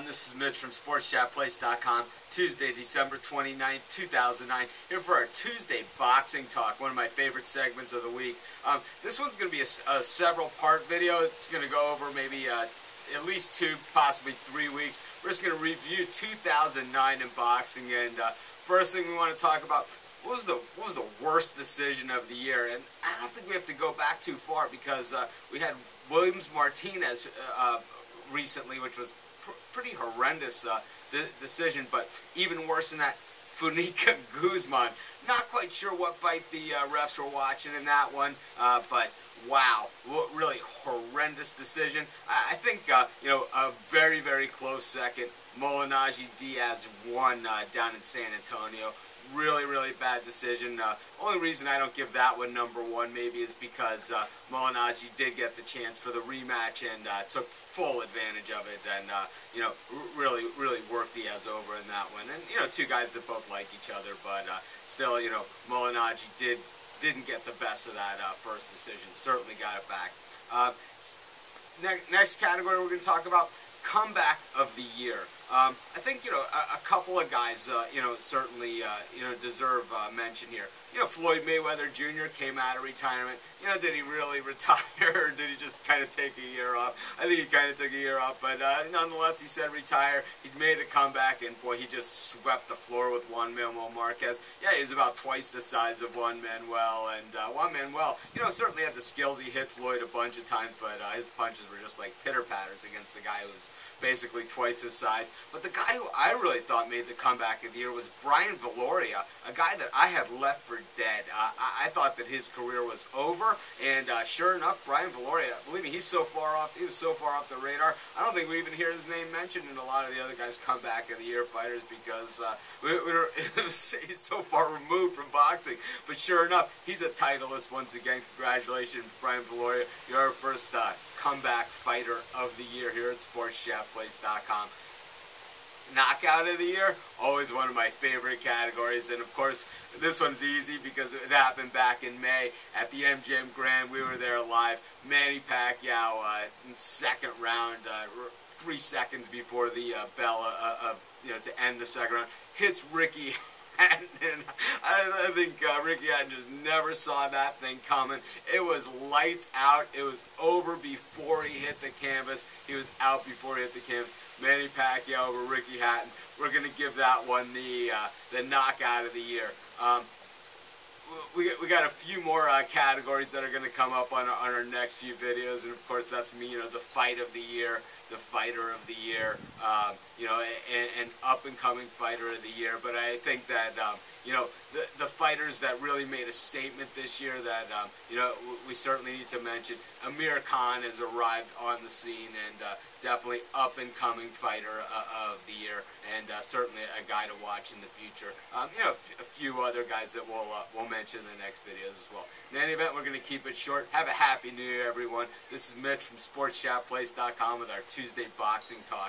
This is Mitch from SportsChatPlace.com. Tuesday, December 29th, 2009. Here for our Tuesday Boxing Talk, one of my favorite segments of the week. This one's going to be a several-part video. It's going to go over maybe at least 2, possibly 3 weeks. We're just going to review 2009 in boxing, and first thing we want to talk about, what was the worst decision of the year? And I don't think we have to go back too far because we had Williams-Martinez recently, which was pretty horrendous decision, but even worse than that, Funica Guzman. Not quite sure what fight the refs were watching in that one, but wow, really horrendous decision. I think a very, very close second. Malinaggoi Diaz won down in San Antonio. Really, really bad decision. Only reason I don't give that one number 1 maybe is because Malinaggoi did get the chance for the rematch and took full advantage of it, and really, really worked Diaz over in that one. And two guys that both like each other, but still, Malinaggoi didn't get the best of that first decision. Certainly got it back. Next category we're going to talk about, comeback of the year. I think a couple of guys certainly deserve mention here. Floyd Mayweather Jr. came out of retirement. Did he really retire, or did he just kind of take a year off? I think he kind of took a year off, but nonetheless, he said retire. He made a comeback, and boy, he just swept the floor with Juan Manuel Marquez. Yeah, he was about twice the size of Juan Manuel, and Juan Manuel, certainly had the skills. He hit Floyd a bunch of times, but his punches were just like pitter-patters against the guy who's basically twice his size. But the guy who I really thought made the comeback of the year was Brian Villoria, a guy that I have left for dead. I thought that his career was over, and sure enough, Brian Villoria, believe me, he was so far off the radar. I don't think we even hear his name mentioned in a lot of the other guys' comeback of the year fighters because he's so far removed from boxing. But sure enough, he's a titleist once again. Congratulations, Brian Villoria. You're our first comeback fighter of the year here at SportsChatPlace.com. Knockout of the year, always one of my favorite categories, and of course this one's easy because it happened back in May at the MGM Grand. We were there live. Manny Pacquiao in second round, 3 seconds before the bell to end the second round, hits Ricky Hatton, and I think Ricky Hatton just never saw that thing coming. It was lights out. It was over before he hit the canvas. He was out before he hit the canvas. Manny Pacquiao over Ricky Hatton. We're going to give that one the knockout of the year. We got a few more categories that are going to come up on our next few videos, and of course that's me, the fight of the year, the fighter of the year, an up-and-coming fighter of the year. But I think that the fighters that really made a statement this year that we certainly need to mention. Amir Khan has arrived on the scene, and definitely up-and-coming fighter of the year, and certainly a guy to watch in the future. A few other guys that we'll mention in the next videos as well. In any event, we're going to keep it short. Have a happy New Year, everyone. This is Mitch from SportsChatPlace.com with our Tuesday Boxing Talk.